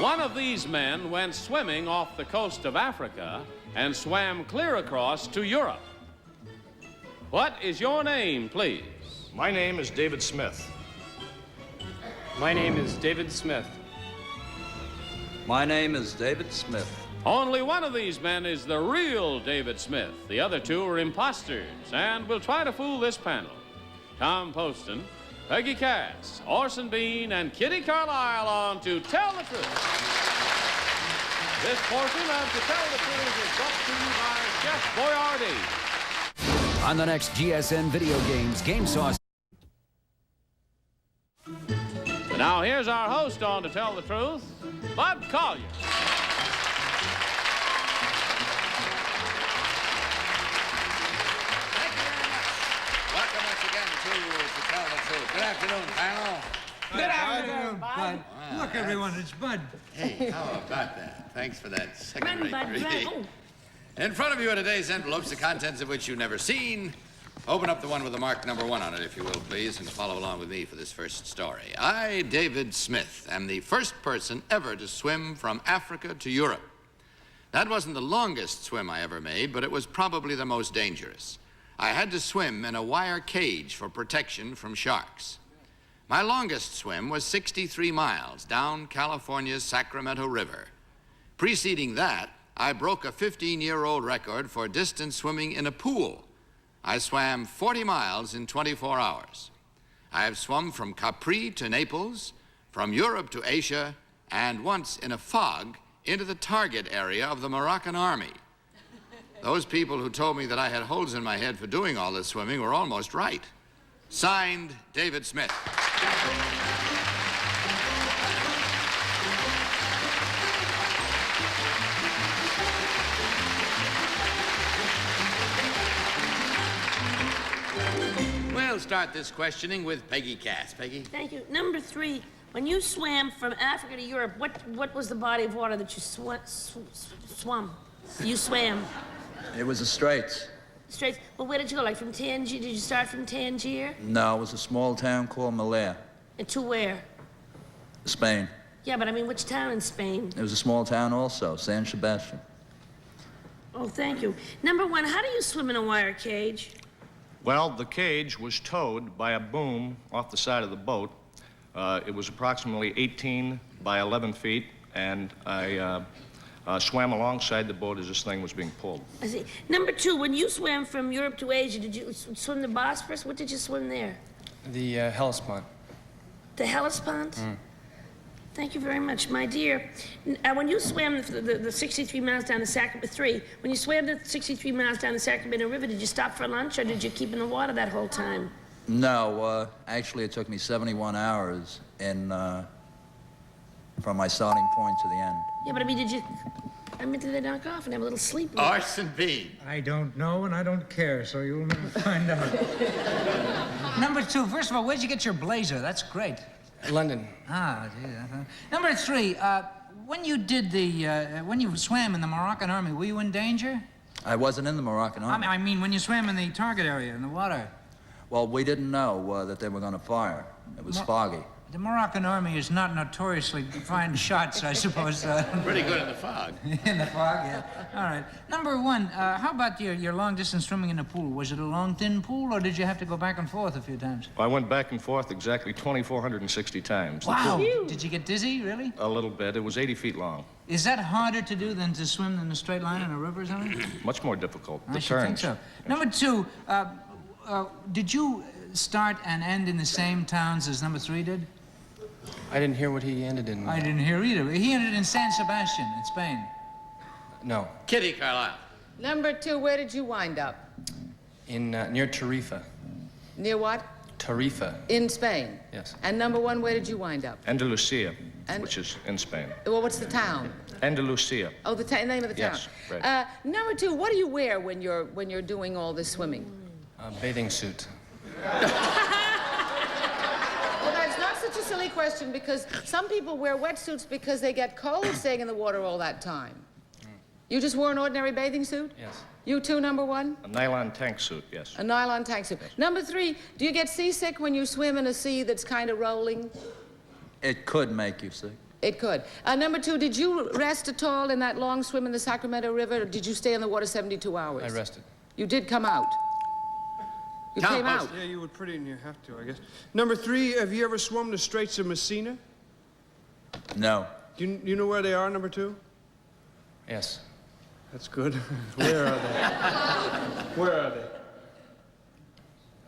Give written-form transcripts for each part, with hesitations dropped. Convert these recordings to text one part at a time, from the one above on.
One of these men went swimming off the coast of Africa and swam clear across to Europe. What is your name, please? My name is David Smith. My name is David Smith. My name is David Smith. Only one of these men is the real David Smith. The other two are imposters, and we'll try to fool this panel. Tom Poston, Peggy Cass, Orson Bean, and Kitty Carlisle on To Tell the Truth. This portion of To Tell the Truth is brought to you by Chef Boyardee. On the next GSN Video Games Game Sauce. And now here's our host on To Tell the Truth, Bud Collyer. Welcome once again to Tell the Truth. Good afternoon, panel. Good afternoon, Bud. Look, everyone, it's Bud. Hey, how about that? Thanks for that second-rate Bud, greeting. oh. In front of you are today's envelopes, the contents of which you've never seen. Open up the one with the mark number 1 on it, if you will, please, and follow along with me for this first story. I, David Smith, am the first person ever to swim from Africa to Europe. That wasn't the longest swim I ever made, but it was probably the most dangerous. I had to swim in a wire cage for protection from sharks. My longest swim was 63 miles down California's Sacramento River. Preceding that, I broke a 15-year-old record for distance swimming in a pool. I swam 40 miles in 24 hours. I have swum from Capri to Naples, from Europe to Asia, and once in a fog into the target area of the Moroccan army. Those people who told me that I had holes in my head for doing all this swimming were almost right. Signed, David Smith. We'll start this questioning with Peggy Cass. Peggy? Thank you. Number 3, when you swam from Africa to Europe, what was the body of water that you swam? You swam? It was the Straits. Straits. Well, where did you go? Like from Tangier? Did you start from Tangier? No, it was a small town called Malaya, And to where? Spain. Yeah, but I mean, which town in Spain? It was a small town also, San Sebastian. Oh, thank you. Number 1, how do you swim in a wire cage? Well, the cage was towed by a boom off the side of the boat. It was approximately 18 by 11 feet, and I swam alongside the boat as this thing was being pulled. I see. Number 2, when you swam from Europe to Asia, did you swim the Bosphorus? What did you swim there? The Hellespont. The Hellespont? Thank you very much, my dear. When you swam the 63 miles down the Sacramento, when you swam the 63 miles down the Sacramento River, did you stop for lunch or did you keep in the water that whole time? No, actually it took me 71 hours from my starting point to the end. Yeah, but I mean, did they knock off and have a little sleep? Orson Bean. I don't know and I don't care, so you'll never find out. Number 2, first of all, where'd you get your blazer? That's great. London. Ah, gee. Number 3, when you swam in the Moroccan army, were you in danger? I wasn't in the Moroccan army. I mean, when you swam in the target area in the water. Well, we didn't know that they were going to fire. It was foggy. The Moroccan army is not notoriously fine shots, I suppose. Pretty good in the fog. In the fog, yeah. All right. Number 1, how about your long-distance swimming in the pool? Was it a long, thin pool, or did you have to go back and forth a few times? I went back and forth exactly 2,460 times. Wow. Did you get dizzy, really? A little bit. It was 80 feet long. Is that harder to do than to swim in a straight line in a river or something? Much more difficult. I The should think turns. so. Number 2, did you start and end in the same towns as number 3 did? I didn't hear what he ended in. I didn't hear either. He ended in San Sebastian in Spain. No. Kitty Carlisle. Number 2, where did you wind up? In near Tarifa. Near what? Tarifa. In Spain? Yes. And number 1, where did you wind up? Andalusia, And- which is in Spain. Well, what's the town? Andalusia. Oh, the name of the town. Yes, right. Number 2, what do you wear when you're doing all this swimming? A bathing suit. Well, that's not such a silly question because some people wear wetsuits because they get cold staying in the water all that time. You just wore an ordinary bathing suit? Yes. You too, number 1? A nylon tank suit, yes. A nylon tank suit. Number 3, do you get seasick when you swim in a sea that's kind of rolling? It could make you sick. It could. Number 2, did you rest at all in that long swim in the Sacramento River, or did you stay in the water 72 hours? I rested. You did come out. You came out. Yeah, you would pretty and you have to, I guess. Number 3, have you ever swum the Straits of Messina? No. Do you know where they are, number 2? Yes. That's good. Where are they? Where are they?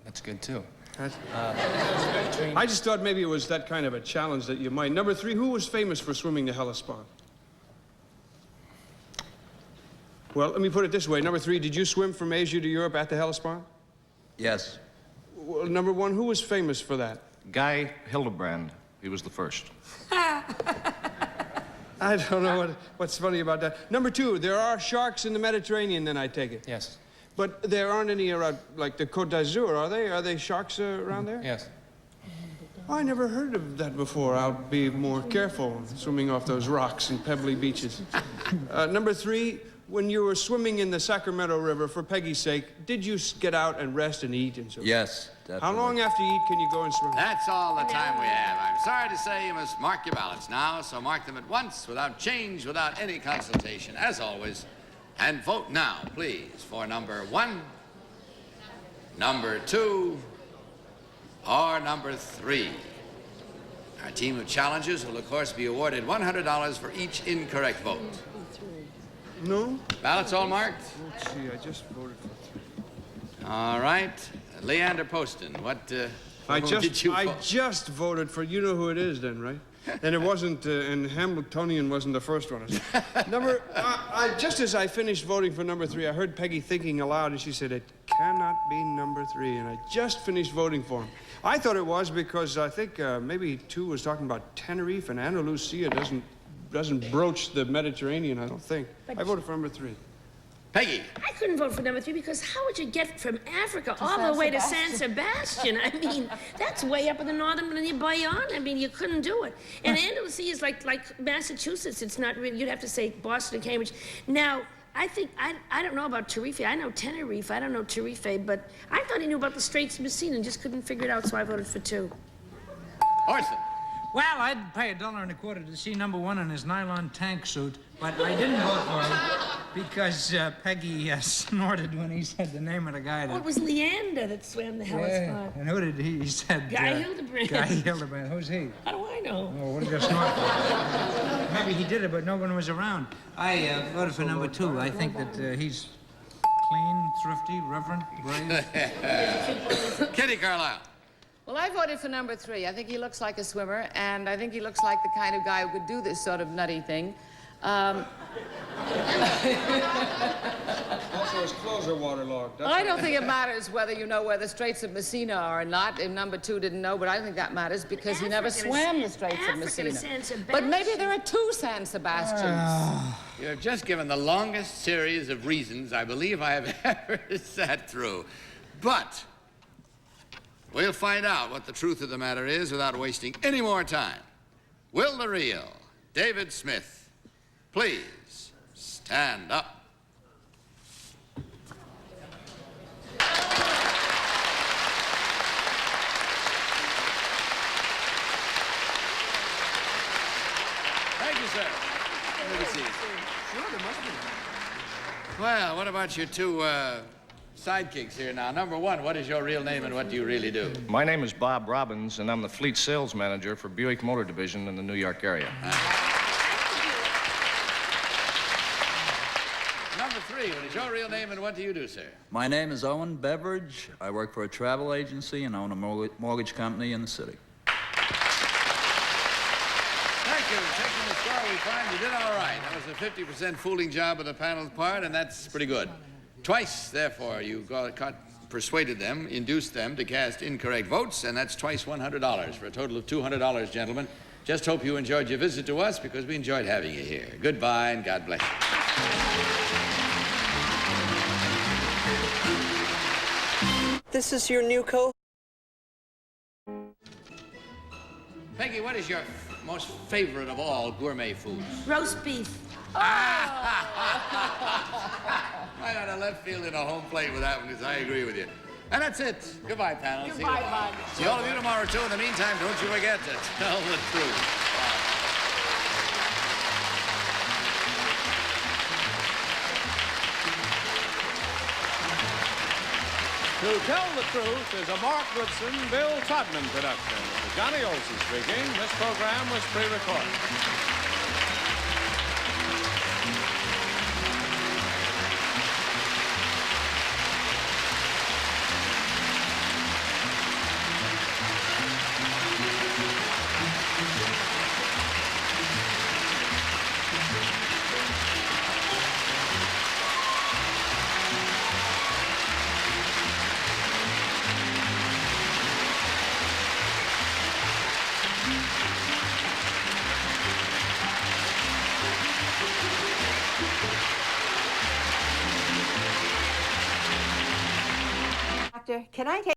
That's good, too. I just thought maybe it was that kind of a challenge that you might. Number 3, who was famous for swimming the Hellespont? Well, let me put it this way. Number 3, did you swim from Asia to Europe at the Hellespont? Yes. Well, number 1, who was famous for that? Guy Hildebrand. He was the first. I don't know what's funny about that. Number 2, there are sharks in the Mediterranean, then I take it. Yes. But there aren't any around, like the Côte d'Azur, are they? Are they sharks around there? Yes. Oh, I never heard of that before. I'll be more careful swimming off those rocks and pebbly beaches. Number 3, when you were swimming in the Sacramento River, for Peggy's sake, did you get out and rest and eat and so forth? Yes, definitely. How long after you eat can you go and swim? That's all the time we have. I'm sorry to say you must mark your ballots now, so mark them at once, without change, without any consultation, as always. And vote now, please, for number 1, number 2, or number 3. Our team of challengers will, of course, be awarded $100 for each incorrect vote. No? Ballots all marked? Let's see, I just voted for 3. All right. Leander Poston, what did you vote? I just voted for, you know who it is then, right? And it wasn't, and Hamiltonian wasn't the first one. Just as I finished voting for number 3, I heard Peggy thinking aloud, and she said, it cannot be number 3, and I just finished voting for him. I thought it was because I think maybe 2 was talking about Tenerife, and Ana Lucia doesn't broach the Mediterranean, I don't think. I voted for number 3. Peggy. I couldn't vote for number 3 because how would you get from Africa all the way to San Sebastian? I mean, that's way up in the northern Bayonne. I mean, you couldn't do it. And Andalusia is like Massachusetts. It's not really, you'd have to say Boston or Cambridge. Now, I think, I don't know about Tenerife. I know Tenerife. I don't know Tenerife, but I thought he knew about the Straits of Messina and just couldn't figure it out, so I voted for 2. Orson. Well, I'd pay $1.25 to see number 1 in his nylon tank suit, but I didn't vote for him because Peggy snorted when he said the name of the guy. Oh, it was Leander that swam the Hellespont. And who did he said? Guy Hildebrand. Guy Hildebrand. Who's he? How do I know? Oh, what did you snort for? Maybe he did it, but no one was around. I voted for number 2. I think that he's clean, thrifty, reverent, brave. Kitty Carlisle. Well, I voted for number 3. I think he looks like a swimmer, and I think he looks like the kind of guy who could do this sort of nutty thing. Also, his clothes are waterlogged. I don't think it matters whether you know where the Straits of Messina are or not. And number 2 didn't know, but I don't think that matters because he never swam the Straits of Messina. But maybe there are 2 San Sebastians. You have just given the longest series of reasons I believe I have ever sat through. But we'll find out what the truth of the matter is without wasting any more time. Will the real David Smith please stand up? Thank you, sir. Good to see you. Sure, there must be. Well, what about your 2 sidekicks here now? Number 1, what is your real name and what do you really do? My name is Bob Robbins, and I'm the fleet sales manager for Buick Motor Division in the New York area. Number 3, what is your real name and what do you do, sir? My name is Owen Beveridge. I work for a travel agency and own a mortgage company in the city. Thank you. Taking the score, we find you did all right. That was a 50% fooling job on the panel's part, and that's pretty good. Twice, therefore, you persuaded them, induced them to cast incorrect votes, and that's twice $100 for a total of $200, gentlemen. Just hope you enjoyed your visit to us because we enjoyed having you here. Goodbye, and God bless you. This is your new co. Peggy, what is your most favorite of all gourmet foods? Roast beef. Right on a left field and a home plate with that one, because I agree with you. And that's it. Goodbye, panel. Goodbye, Bud. See all of you tomorrow, too. In the meantime, don't you forget to tell the truth. To Tell the Truth is a Mark Goodson, Bill Todman production. This is Johnny Olson speaking. This program was pre-recorded. Doctor, can I take